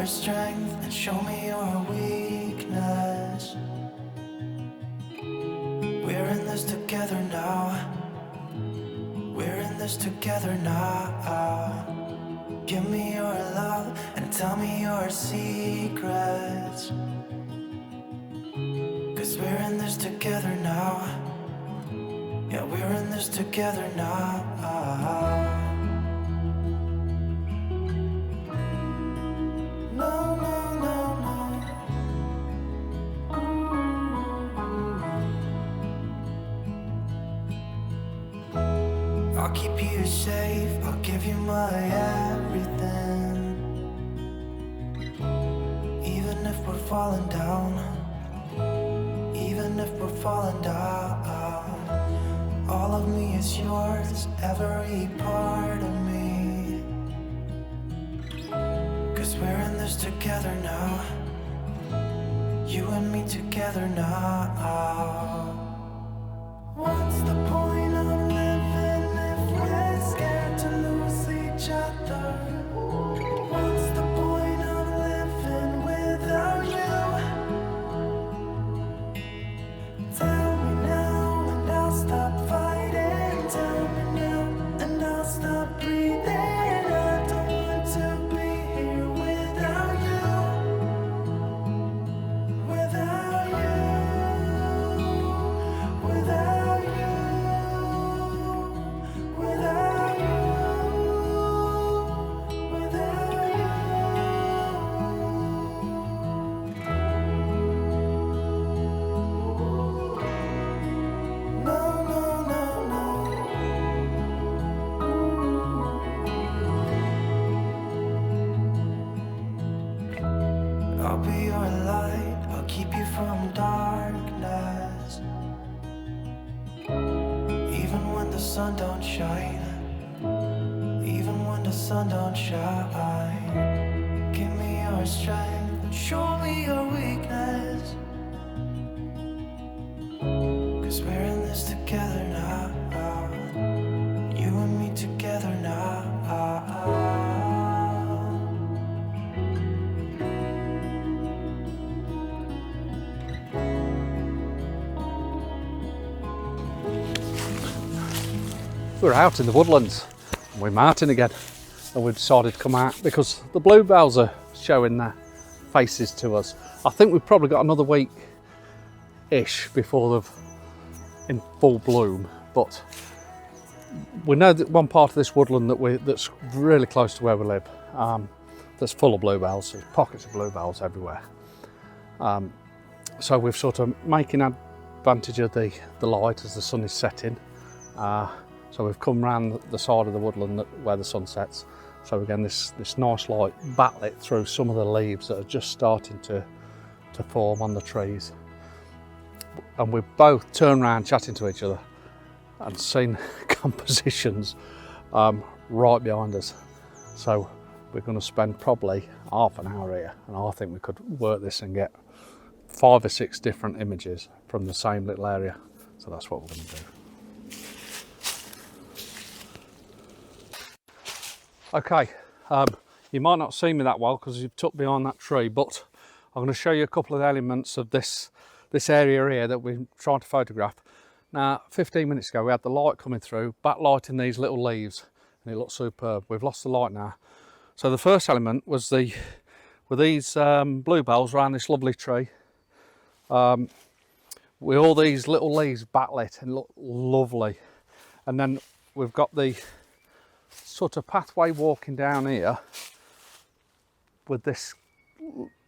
your strength and show me your weakness. We're in this together now. We're in this together now. Give me your love and tell me your secrets. 'Cause we're in this together now. Yeah, we're in this together now. No, no, no, no. I'll keep you safe, I'll give you my everything. Even if we're falling down, even if we're falling down, all of me is yours, every part of me. 'Cause we're in this together now. You and me together now. What's the point of living if we're scared to lose each other? What's the point of living without you? Tell me now and I'll stop fighting. Tell me now and I'll stop breathing. I don't want to be here without you. Without you. Without you. Without you. Without you. No, no, no, no. I'll be your light, I'll keep you from darkness. Even when the sun don't shine, even when the sun don't shine. Give me your strength and show me your weakness. 'Cause we're in this together now. You and me together now. We're out in the woodlands and we're marting again, and we've decided to come out because the bluebells are showing their faces to us. I think we've probably got another week-ish before they're in full bloom, but we know that one part of this woodland that's really close to where we live, that's full of bluebells. There's pockets of bluebells everywhere. So we're sort of making advantage of the light as the sun is setting. So we've come round the side of the woodland where the sun sets. So again, this nice light backlit through some of the leaves that are just starting to form on the trees. And we've both turned around chatting to each other and seen compositions right behind us. So we're going to spend probably half an hour here, and I think we could work this and get 5 or 6 different images from the same little area. So that's what we're going to do. Okay, you might not see me that well because you've tucked behind that tree, but I'm going to show you a couple of elements of this area here that we're trying to photograph. Now, 15 minutes ago we had the light coming through, backlighting these little leaves, and it looks superb. We've lost the light now. So the first element was these bluebells around this lovely tree, with all these little leaves backlit and look lovely. And then we've got the sort of pathway walking down here with this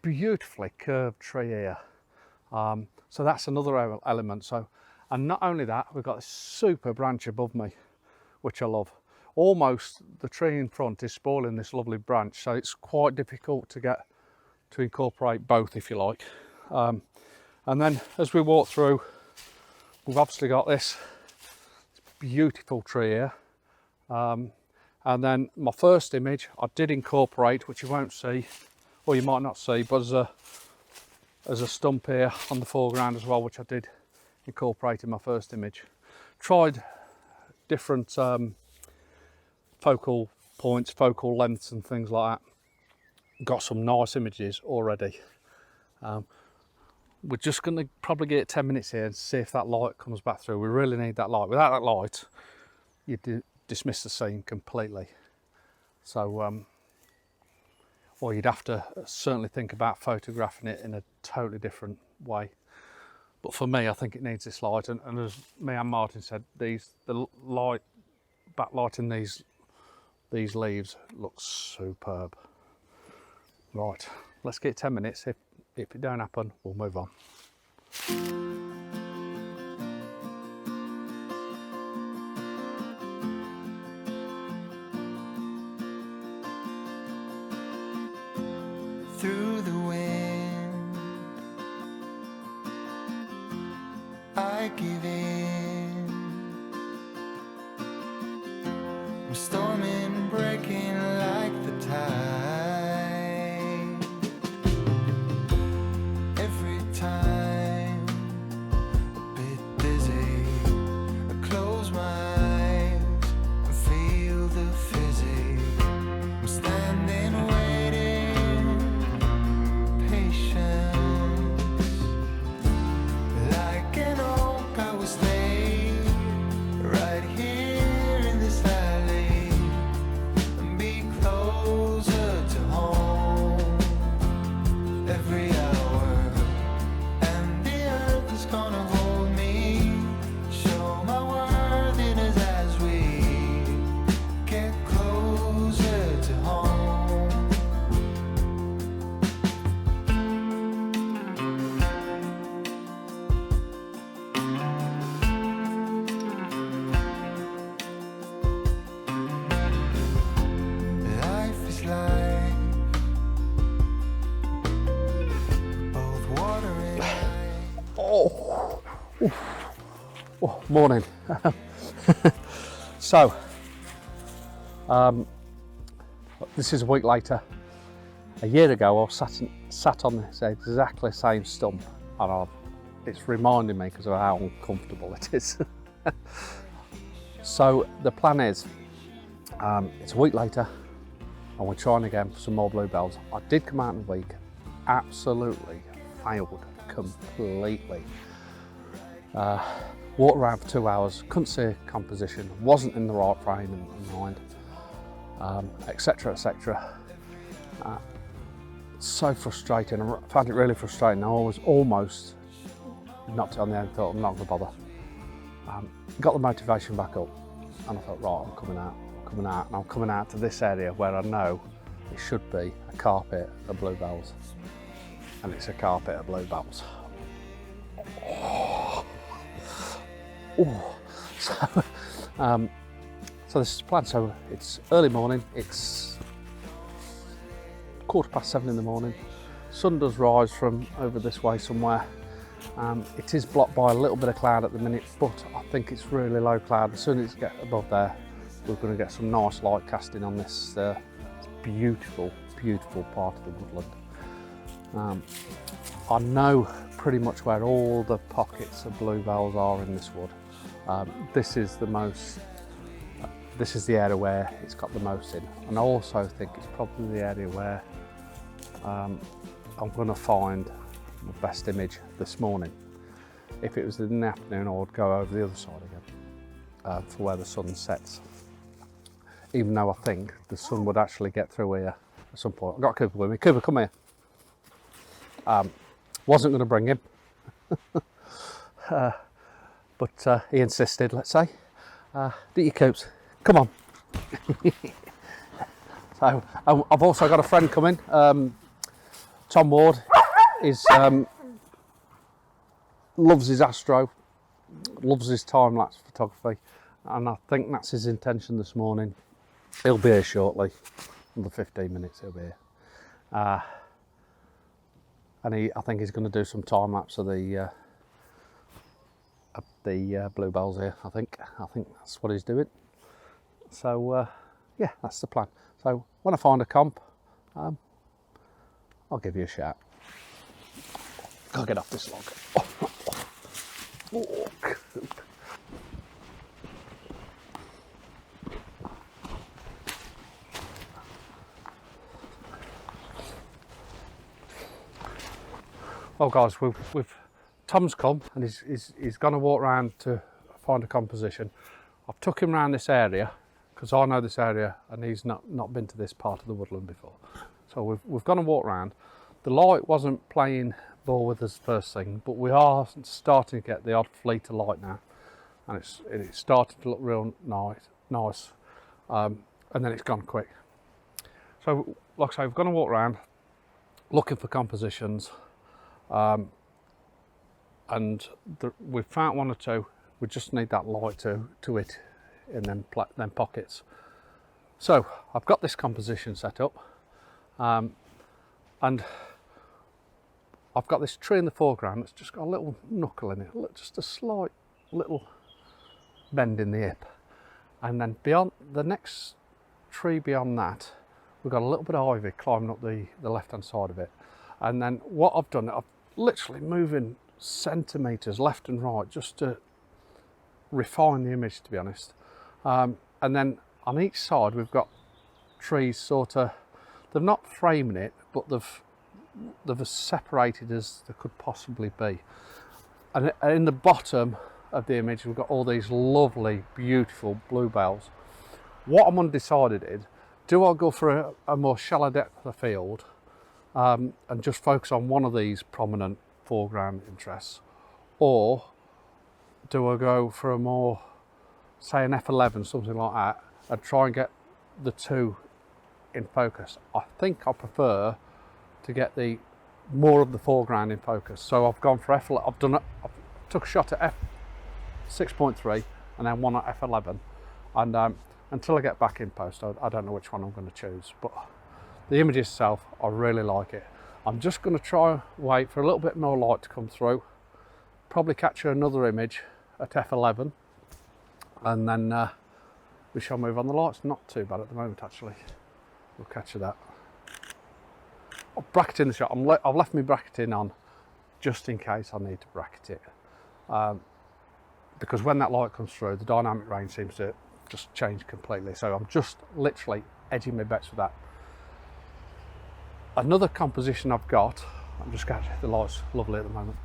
beautifully curved tree here. So that's another element. So, and not only that, we've got this super branch above me, which I love. Almost the tree in front is spoiling this lovely branch, so it's quite difficult to incorporate both, if you like. And then as we walk through, we've obviously got this beautiful tree here. And then my first image I did incorporate, which you won't see, or you might not see, but as a stump here on the foreground as well, which I did incorporate in my first image. Tried different focal points, focal lengths and things like that. got some nice images already. We're just going to probably get 10 minutes here and see if that light comes back through. We really need that light. Without that light, you dismiss the scene completely. So, or you'd have to certainly think about photographing it in a totally different way. But for me, I think it needs this light. And as me and Martin said, the light, backlighting these leaves looks superb. Right, let's get 10 minutes. If it don't happen, we'll move on. Through the wind, I give in. I'm storming, breaking like the tide. Every time a bit dizzy, I close my eyes and feel the fizzy. I'm standing waiting, patience, like an oak I will stay right here in this alley and be closer to home every hour, and the earth is gonna hold me, show my worthiness as we get closer to home. Life is life, both water and light. Oh, morning. So, this is a week later. A year ago, I was sat on this exactly same stump, and it's reminding me because of how uncomfortable it is. So the plan is, it's a week later, and we're trying again for some more bluebells. I did come out in a week, absolutely failed completely. Walked around for 2 hours, couldn't see a composition, wasn't in the right frame of mind, etc, etc. So frustrating. I found it really frustrating. I was almost knocked it on the head and thought, I'm not going to bother. Got the motivation back up, and I thought, right, I'm coming out, and I'm coming out to this area where I know it should be a carpet of bluebells, and it's a carpet of bluebells. Oh. So this is the plan. So it's early morning, it's 7:15 in the morning. Sun does rise from over this way somewhere. It is blocked by a little bit of cloud at the minute, but I think it's really low cloud. As soon as it gets above there, we're going to get some nice light casting on this beautiful, beautiful part of the woodland. I know pretty much where all the pockets of bluebells are in this wood. This is the area where it's got the most in, and I also think it's probably the area where I'm going to find the best image this morning. If it was in the afternoon, I would go over the other side again for where the sun sets, even though I think the sun would actually get through here at some point. I've got Cooper with me. Cooper, come here. Wasn't going to bring him, but he insisted, let's say. Do your Coops, come on. So I've also got a friend coming, Tom Ward. Is loves his astro, loves his time-lapse photography, and I think that's his intention this morning. He'll be here shortly, another 15 minutes he'll be here. And I think he's going to do some time-lapse of the bluebells here. I think that's what he's doing. So yeah, that's the plan. So when I find a comp, I'll give you a shout. Gotta get off this log. Oh. Oh guys, Tom's come and he's going to walk around to find a composition. I've took him around this area because I know this area and he's not been to this part of the woodland before. So we've gone and walked around. The light wasn't playing ball with us first thing, but we are starting to get the odd fleet of light now, and it's starting to look real nice. And then it's gone quick. So like I say, we've gone and walked around looking for compositions, and we've found one or two. We just need that light to it in them pockets. So I've got this composition set up, and I've got this tree in the foreground that's just got a little knuckle in it, just a slight little bend in the hip, and then beyond the next tree beyond that, we've got a little bit of ivy climbing up the left hand side of it. And then what I've done, I've literally moving centimetres left and right just to refine the image, to be honest. And then on each side we've got trees sort of, they're not framing it, but they've as separated as they could possibly be. And in the bottom of the image we've got all these lovely, beautiful bluebells. What I'm undecided is, do I go for a more shallow depth of field and just focus on one of these prominent foreground interests, or do I go for a more, say an F11, something like that, and try and get the two in focus? I think I prefer to get the more of the foreground in focus. So I've gone for F11. I've took a shot at f6.3 and then one at f11, and until I get back in post, I don't know which one I'm going to choose, but the image itself, I really like it. I'm just going to try and wait for a little bit more light to come through, probably capture another image at f11, and then we shall move on. The light's not too bad at the moment, actually. We'll capture that. I'll bracket in the shot. I've left my bracketing on just in case I need to bracket it, because when that light comes through, the dynamic range seems to just change completely. So I'm just literally edging my bets with that. Another composition I've got, I'm just getting, the light's lovely at the moment.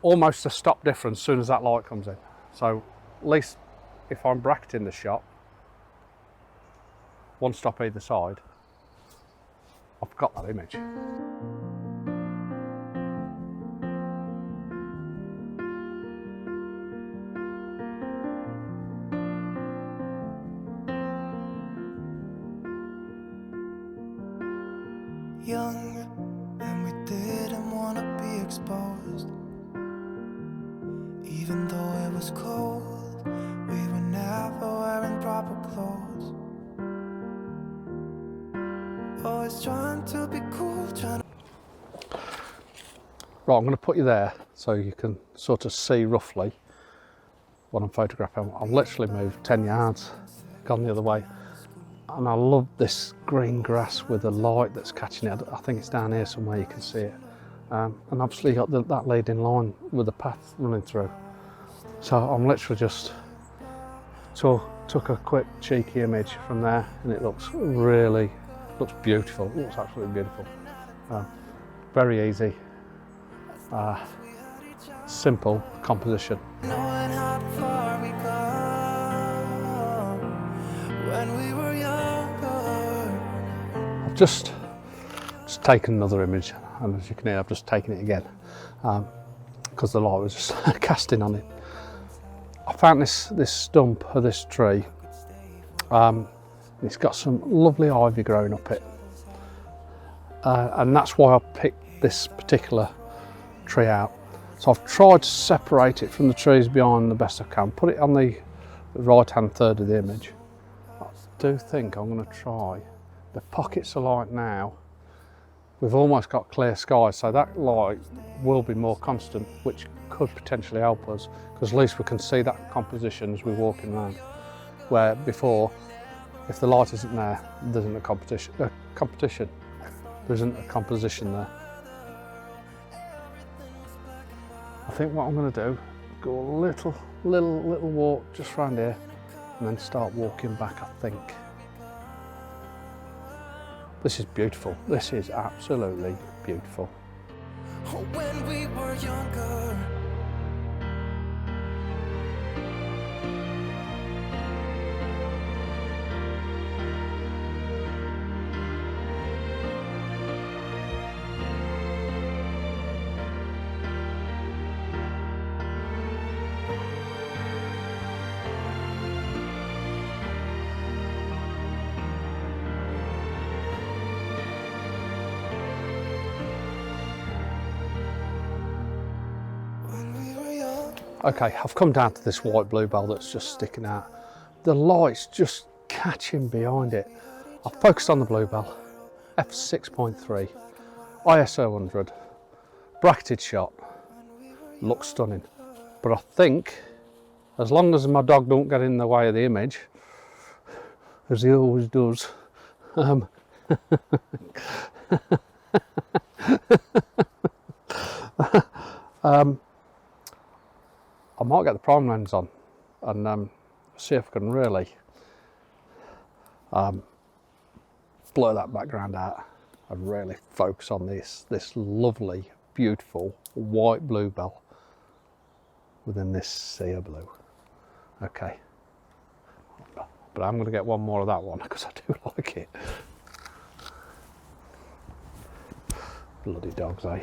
Almost a stop difference as soon as that light comes in. So at least if I'm bracketing the shot, one stop either side, I've got that image. Young, and we didn't want to be exposed. Even though it was cold, we were never wearing proper clothes. Always trying to be cool, trying to... Right, I'm going to put you there so you can sort of see roughly what I'm photographing. I've literally moved 10 yards, gone the other way. And I love this green grass with the light that's catching it. I think it's down here somewhere, you can see it. And obviously you got that leading line with the path running through. So I'm literally just took a quick cheeky image from there, and it looks beautiful. It looks absolutely beautiful. Very easy, simple composition. Knowing how far we come when we were younger. I've just taken another image, and as you can hear, I've just taken it again because the light was just casting on it. I found this stump of this tree. It's got some lovely ivy growing up it, and that's why I picked this particular tree out. So I've tried to separate it from the trees behind the best I can, put it on the right hand third of the image. I do think I'm going to try. The pockets of light now, we've almost got clear skies, so that light will be more constant, which could potentially help us, because at least we can see that composition as we're walking around. Where before, if the light isn't there, there isn't a competition. There isn't a composition there. I think what I'm going to do, go a little walk just round here, and then start walking back, I think. This is beautiful. This is absolutely beautiful. When we were younger. Okay, I've come down to this white bluebell that's just sticking out. The light's just catching behind it. I've focused on the bluebell, f6.3, ISO 100, bracketed shot, looks stunning. But I think, as long as my dog don't get in the way of the image, as he always does, I might get the prime lens on and see if I can really blur that background out and really focus on this lovely, beautiful white bluebell within this sea of blue. Okay, but I'm going to get one more of that one because I do like it. Bloody dogs, eh?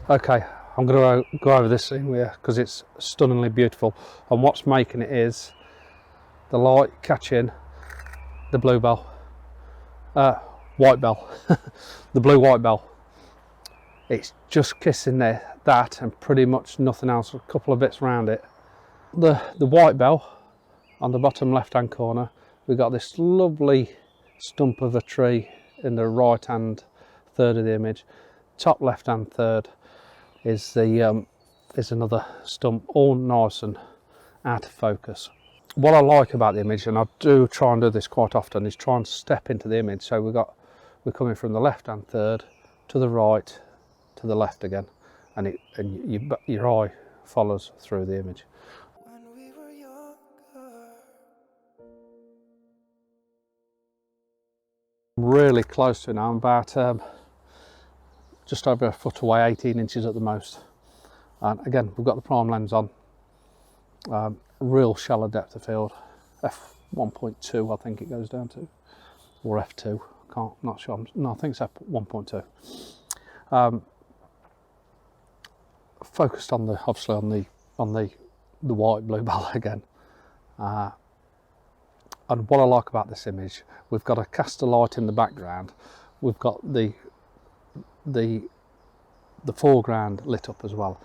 Okay, I'm going to go over this scene here because it's stunningly beautiful, and what's making it is the light catching the bluebell, white bell, the blue white bell. It's just kissing that and pretty much nothing else, a couple of bits around it. The white bell on the bottom left hand corner, we've got this lovely stump of a tree in the right hand third of the image. Top left hand third is another stump, all nice and out of focus. What I like about the image, and I do try and do this quite often, is try and step into the image. So we're coming from the left hand third to the right to the left again, and your eye follows through the image. When we were younger. I'm really close to it now. I'm about just over a foot away, 18 inches at the most. And again, we've got the prime lens on. Real shallow depth of field, f1.2 I think it goes down to, or f2. Not sure. No, I think it's f1.2. Focused on obviously on the white bluebell again. And what I like about this image, we've got a caster light in the background. We've got the foreground lit up as well,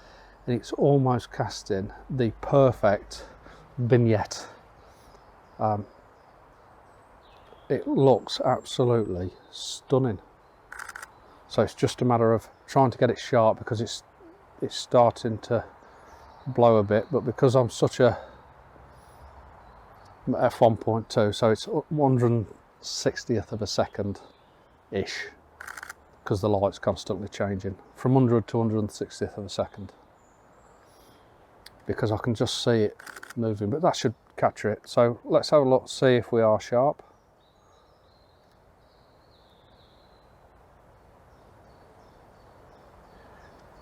and it's almost casting the perfect vignette. It looks absolutely stunning. So it's just a matter of trying to get it sharp because it's starting to blow a bit, but because I'm such a f1.2, so it's 1/160th of a second ish, because the light's constantly changing from 100 to 160th of a second, because I can just see it moving, but that should capture it. So let's have a look, see if we are sharp.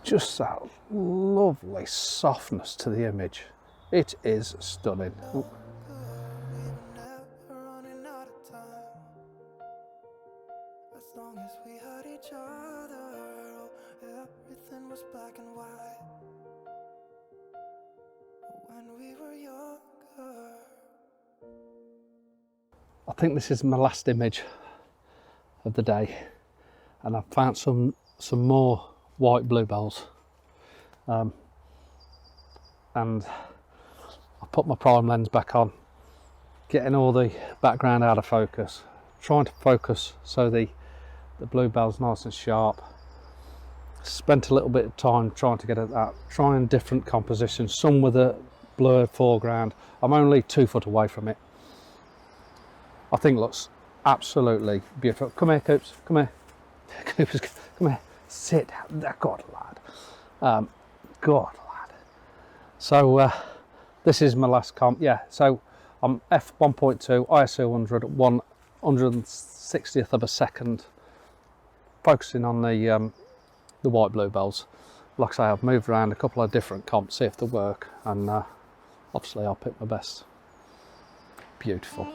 Just that lovely softness to the image. It is stunning. Ooh. As long as we had each other, everything was black and white. When we were younger. I think this is my last image of the day, and I've found some more white bluebells, and I put my prime lens back on, getting all the background out of focus, trying to focus so the bluebell's nice and sharp. Spent a little bit of time trying to get at that, trying different compositions, some with a blurred foreground. I'm only 2 foot away from it. I think it looks absolutely beautiful. Come here, Coops, come here. Coops, come here. Sit down. God, lad. God, lad. So this is my last comp. Yeah, so I'm f1.2, ISO 100, 1 160th of a second, focusing on the white bluebells. Like I say, I've moved around a couple of different comps, see if they work, and obviously I'll pick my best. Beautiful.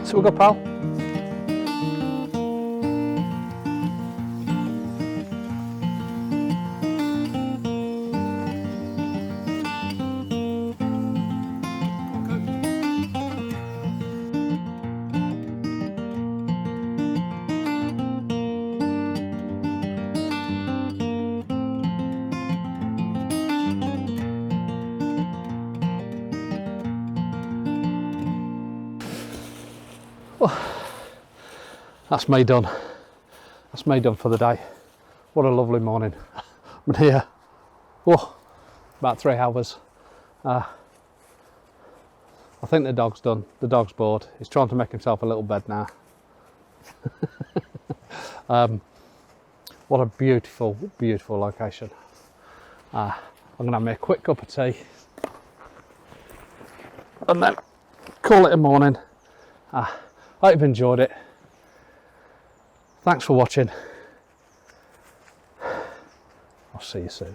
So we'll go, pal. Well, that's me done. That's me done for the day. What a lovely morning. I'm here, about 3 hours. I think the dog's done. The dog's bored. He's trying to make himself a little bed now. What a beautiful, beautiful location. I'm gonna have me a quick cup of tea and then call it a morning. I hope you've enjoyed it. Thanks for watching. I'll see you soon.